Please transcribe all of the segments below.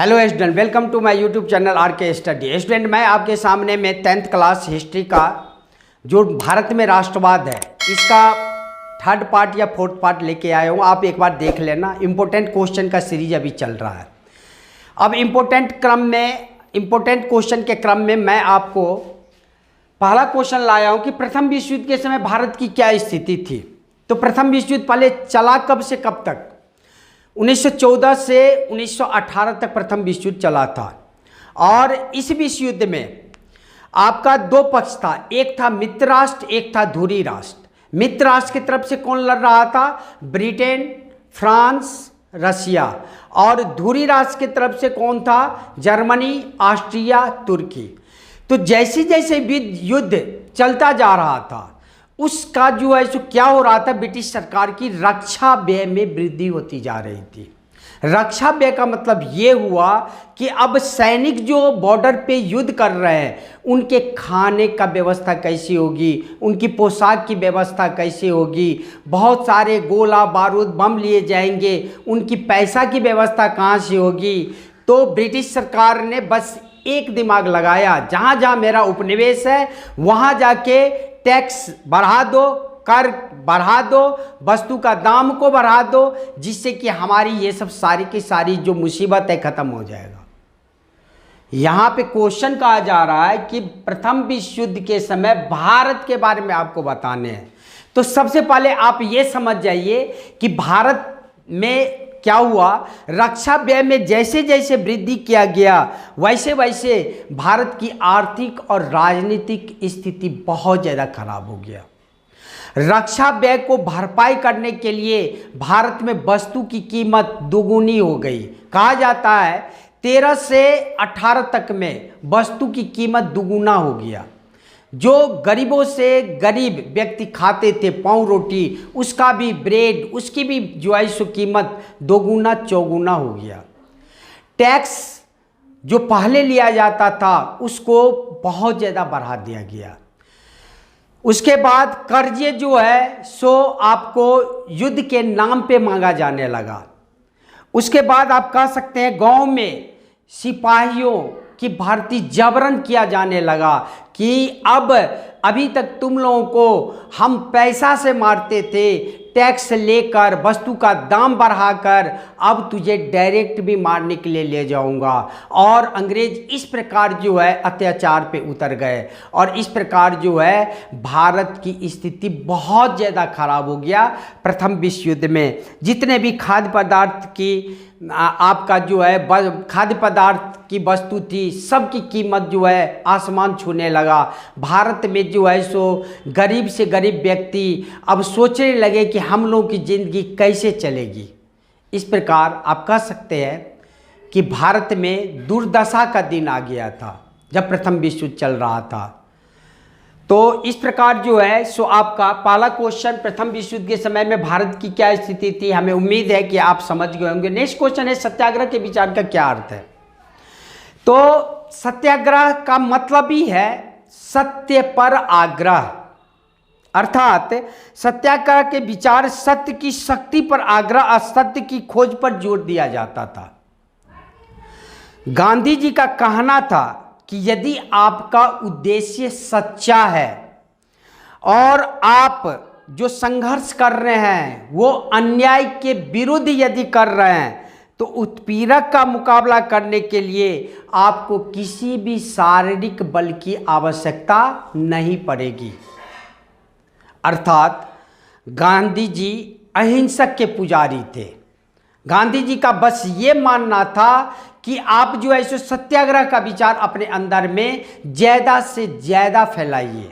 Hello student, welcome to my YouTube channel R K study. Student, मैं आपके सामने में 10th क्लास हिस्ट्री का जो भारत में राष्ट्रवाद है इसका थर्ड पार्ट या फोर्थ पार्ट लेके आया हूँ। आप एक बार देख लेना। इम्पोर्टेंट क्वेश्चन का सीरीज अभी चल रहा है। अब इम्पोर्टेंट क्वेश्चन के क्रम में मैं आपको पहला क्वेश्चन लाया हूँ कि प्रथम विश्व युद्ध के समय भारत की क्या स्थिति थी। तो प्रथम विश्व युद्ध पहले चला कब से कब तक? 1914 से 1918 तक प्रथम विश्व युद्ध चला था। और इस विश्व युद्ध में आपका दो पक्ष था, एक था मित्र राष्ट्र, एक था धुरी राष्ट्र। मित्र राष्ट्र की तरफ से कौन लड़ रहा था? Britain, France, Russia. और धुरी राष्ट्र की तरफ से कौन था? जर्मनी, ऑस्ट्रिया, तुर्की। तो जैसे जैसे युद्ध चलता जा रहा था उसका जो है सो क्या हो रहा था, ब्रिटिश सरकार की रक्षा व्यय में वृद्धि होती जा रही थी। रक्षा व्यय का मतलब ये हुआ कि अब सैनिक जो बॉर्डर पे युद्ध कर रहे हैं उनके खाने का व्यवस्था कैसी होगी, उनकी पोशाक की व्यवस्था कैसी होगी, बहुत सारे गोला बारूद बम लिए जाएंगे, उनकी पैसा की व्यवस्था कहाँ से होगी। तो ब्रिटिश सरकार ने बस एक दिमाग लगाया, जहाँ जहाँ मेरा उपनिवेश है वहाँ जाके टैक्स बढ़ा दो, कर बढ़ा दो, वस्तु का दाम को बढ़ा दो, जिससे कि हमारी ये सब सारी की सारी जो मुसीबत है ख़त्म हो जाएगा। यहाँ पे क्वेश्चन कहा जा रहा है कि प्रथम विश्व युद्ध के समय भारत के बारे में आपको बताने हैं। तो सबसे पहले आप ये समझ जाइए कि भारत में क्या हुआ। रक्षा व्यय में जैसे जैसे वृद्धि किया गया वैसे वैसे भारत की आर्थिक और राजनीतिक स्थिति बहुत ज़्यादा खराब हो गया। रक्षा व्यय को भरपाई करने के लिए भारत में वस्तु की कीमत दुगुनी हो गई। कहा जाता है 13 से 18 तक में वस्तु की कीमत दुगुना हो गया। जो गरीबों से गरीब व्यक्ति खाते थे पाँव रोटी, उसका भी ब्रेड, उसकी भी जो है सो कीमत दोगुना चौगुना हो गया। टैक्स जो पहले लिया जाता था उसको बहुत ज़्यादा बढ़ा दिया गया। उसके बाद कर्जे जो है सो आपको युद्ध के नाम पे मांगा जाने लगा। उसके बाद आप कह सकते हैं गांव में सिपाहियों की भर्ती जबरन किया जाने लगा कि अब अभी तक तुम लोगों को हम पैसा से मारते थे, टैक्स लेकर वस्तु का दाम बढ़ाकर अब तुझे डायरेक्ट भी मारने के लिए ले जाऊंगा। और अंग्रेज इस प्रकार जो है अत्याचार पे उतर गए और इस प्रकार जो है भारत की स्थिति बहुत ज़्यादा खराब हो गया। प्रथम विश्व युद्ध में जितने भी खाद्य पदार्थ की आपका जो है खाद्य पदार्थ की वस्तु थी सब की कीमत जो है आसमान छूने लगा। भारत में जो है सो गरीब से गरीब व्यक्ति अब सोचने लगे कि हम लोगों की ज़िंदगी कैसे चलेगी। इस प्रकार आप कह सकते हैं कि भारत में दुर्दशा का दिन आ गया था जब प्रथम विश्व युद्ध चल रहा था। तो इस प्रकार जो है सो आपका पहला क्वेश्चन प्रथम विश्व युद्ध के समय में भारत की क्या स्थिति थी, हमें उम्मीद है कि आप समझ गए होंगे। नेक्स्ट क्वेश्चन है सत्याग्रह के विचार का क्या अर्थ है। तो सत्याग्रह का मतलब ही है सत्य पर आग्रह, अर्थात सत्याग्रह के विचार सत्य की शक्ति पर आग्रह, असत्य की खोज पर जोर दिया जाता था। गांधी जी का कहना था कि यदि आपका उद्देश्य सच्चा है और आप जो संघर्ष कर रहे हैं वो अन्याय के विरुद्ध यदि कर रहे हैं तो उत्पीड़क का मुकाबला करने के लिए आपको किसी भी शारीरिक बल की आवश्यकता नहीं पड़ेगी। अर्थात गांधी जी अहिंसक के पुजारी थे। गांधी जी का बस ये मानना था कि आप जो है सो सत्याग्रह का विचार अपने अंदर में ज़्यादा से ज़्यादा फैलाइए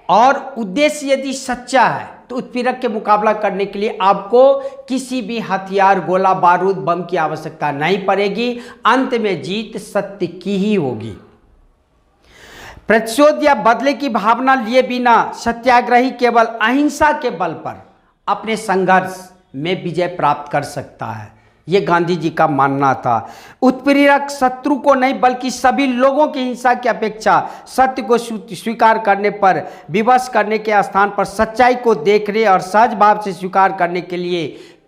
और उद्देश्य यदि सच्चा है तो उत्पीड़क के मुकाबला करने के लिए आपको किसी भी हथियार, गोला बारूद, बम की आवश्यकता नहीं पड़ेगी। अंत में जीत सत्य की ही होगी। प्रतिशोध या बदले की भावना लिए बिना सत्याग्रही केवल अहिंसा के बल पर अपने संघर्ष में विजय प्राप्त कर सकता है। ये गांधी जी का मानना था। उत्पीड़क शत्रु को नहीं बल्कि सभी लोगों की हिंसा की अपेक्षा सत्य को स्वीकार करने पर, विवश करने के स्थान पर सच्चाई को देखने और सहज भाव से स्वीकार करने के लिए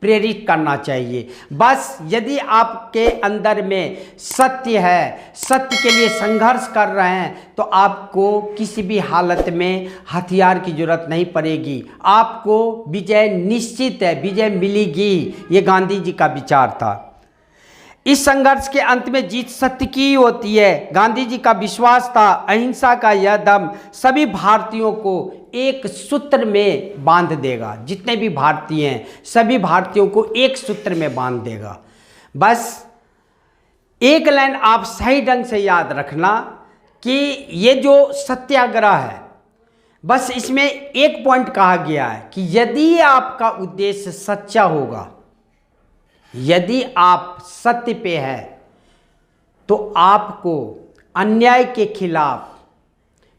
प्रेरित करना चाहिए। बस यदि आपके अंदर में सत्य है, सत्य के लिए संघर्ष कर रहे हैं, तो आपको किसी भी हालत में हथियार की जरूरत नहीं पड़ेगी, आपको विजय निश्चित है, विजय मिलेगी। ये गांधी जी का विचार था। इस संघर्ष के अंत में जीत सत्य की होती है। गांधी जी का विश्वास था अहिंसा का यह दम सभी भारतीयों को एक सूत्र में बांध देगा। जितने भी भारतीय हैं सभी भारतीयों को एक सूत्र में बांध देगा। बस एक लाइन आप सही ढंग से याद रखना कि ये जो सत्याग्रह है, बस इसमें एक पॉइंट कहा गया है कि यदि आपका उद्देश्य सच्चा होगा, यदि आप सत्य पे है, तो आपको अन्याय के खिलाफ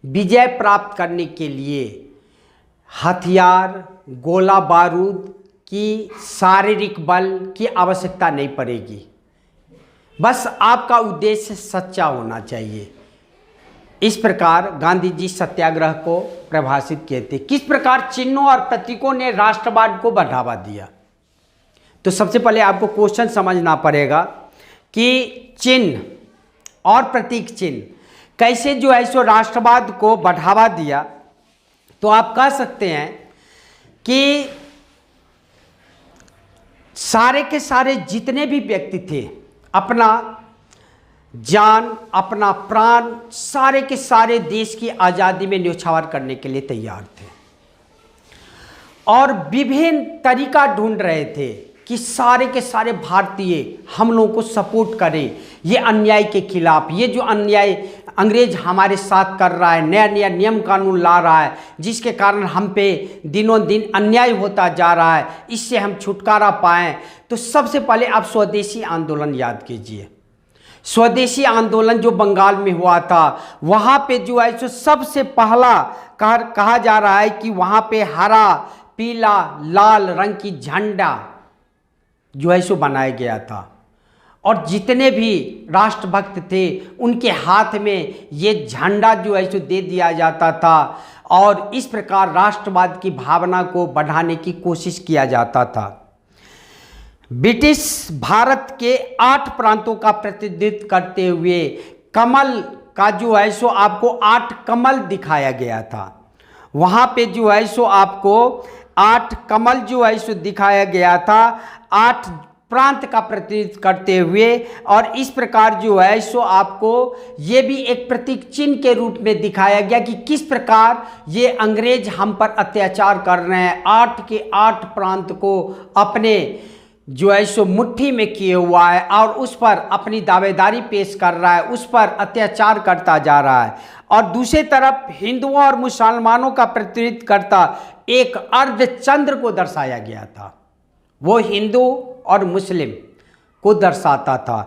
विजय प्राप्त करने के लिए हथियार, गोला बारूद की, शारीरिक बल की आवश्यकता नहीं पड़ेगी। बस आपका उद्देश्य सच्चा होना चाहिए। इस प्रकार गांधी जी सत्याग्रह को परिभाषित किए थे। किस प्रकार चिन्हों और प्रतीकों ने राष्ट्रवाद को बढ़ावा दिया? तो सबसे पहले आपको क्वेश्चन समझना पड़ेगा कि चिन्ह और प्रतीक चिन्ह कैसे जो है सो राष्ट्रवाद को बढ़ावा दिया। तो आप कह सकते हैं कि सारे के सारे जितने भी व्यक्ति थे अपना जान, अपना प्राण, सारे के सारे देश की आज़ादी में न्यौछावर करने के लिए तैयार थे और विभिन्न तरीका ढूंढ रहे थे कि सारे के सारे भारतीय हम लोगों को सपोर्ट करें ये अन्याय के खिलाफ। ये जो अन्याय अंग्रेज हमारे साथ कर रहा है, नया नया नियम कानून ला रहा है, जिसके कारण हम पे दिनों दिन अन्याय होता जा रहा है, इससे हम छुटकारा पाएं। तो सबसे पहले आप स्वदेशी आंदोलन याद कीजिए। स्वदेशी आंदोलन जो बंगाल में हुआ था, वहाँ पे जो है सो सबसे पहला कहा जा रहा है कि वहाँ पे हरा, पीला, लाल रंग की झंडा जो है सो बनाया गया था और जितने भी राष्ट्रभक्त थे उनके हाथ में ये झंडा जो है सो दे दिया जाता था और इस प्रकार राष्ट्रवाद की भावना को बढ़ाने की कोशिश किया जाता था। ब्रिटिश भारत के 8 प्रांतों का प्रतिनिधित्व करते हुए कमल का जो है सो आपको 8 कमल दिखाया गया था। वहाँ पे जो है सो आपको 8 कमल जो है सो दिखाया गया था, 8 प्रांत का प्रतिनिधित्व करते हुए। और इस प्रकार जो है सो आपको ये भी एक प्रतीक चिन्ह के रूप में दिखाया गया कि किस प्रकार ये अंग्रेज हम पर अत्याचार कर रहे हैं। 8 के 8 प्रांत को अपने जो है सो मुट्ठी में किए हुआ है और उस पर अपनी दावेदारी पेश कर रहा है, उस पर अत्याचार करता जा रहा है। और दूसरी तरफ हिंदुओं और मुसलमानों का प्रतिनिधित्व करता एक अर्धचंद्र को दर्शाया गया था, वो हिंदू और मुस्लिम को दर्शाता था।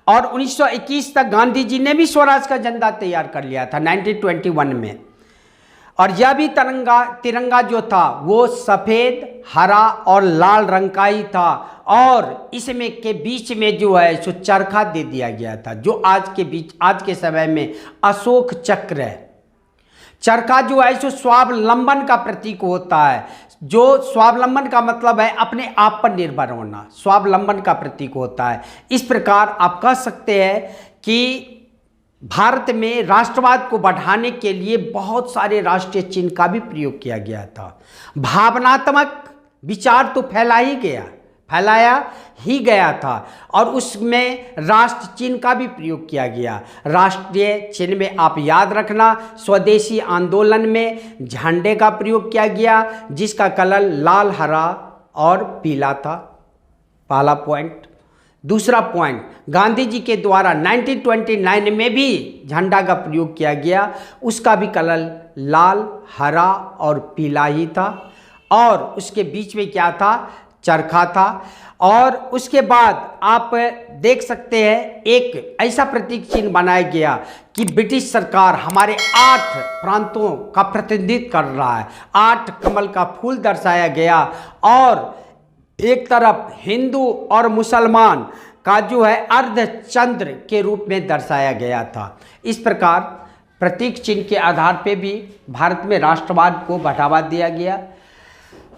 और 1921 तक गांधी जी ने भी स्वराज का झंडा तैयार कर लिया था 1921 में। और यह भी तिरंगा जो था वो सफ़ेद, हरा और लाल रंग का ही था और इसमें के बीच में जो है सो चरखा दे दिया गया था, जो आज के समय में अशोक चक्र है। चरखा जो है सो स्वावलंबन का प्रतीक होता है, जो स्वावलंबन का मतलब है अपने आप पर निर्भर होना, स्वावलंबन का प्रतीक होता है। इस प्रकार आप कह सकते हैं कि भारत में राष्ट्रवाद को बढ़ाने के लिए बहुत सारे राष्ट्रीय चिन्ह का भी प्रयोग किया गया था। भावनात्मक विचार तो फैलाया ही गया था और उसमें राष्ट्र चिन्ह का भी प्रयोग किया गया। राष्ट्रीय चिन्ह में आप याद रखना, स्वदेशी आंदोलन में झंडे का प्रयोग किया गया जिसका कलर लाल, हरा और पीला था, पहला पॉइंट। दूसरा पॉइंट, गांधी जी के द्वारा 1929 में भी झंडा का प्रयोग किया गया, उसका भी कलर लाल, हरा और पीला ही था और उसके बीच में क्या था, चरखा था। और उसके बाद आप देख सकते हैं एक ऐसा प्रतीक चिन्ह बनाया गया कि ब्रिटिश सरकार हमारे 8 प्रांतों का प्रतिनिधित्व कर रहा है। 8 कमल का फूल दर्शाया गया और एक तरफ हिंदू और मुसलमान का जो है अर्धचंद्र के रूप में दर्शाया गया था। इस प्रकार प्रतीक चिन्ह के आधार पे भी भारत में राष्ट्रवाद को बढ़ावा दिया गया।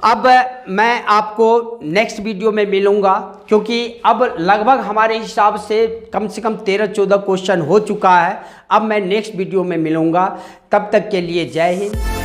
अब मैं आपको नेक्स्ट वीडियो में मिलूँगा, क्योंकि अब लगभग हमारे हिसाब से कम 13-14 क्वेश्चन हो चुका है। अब मैं नेक्स्ट वीडियो में मिलूँगा, तब तक के लिए जय हिंद।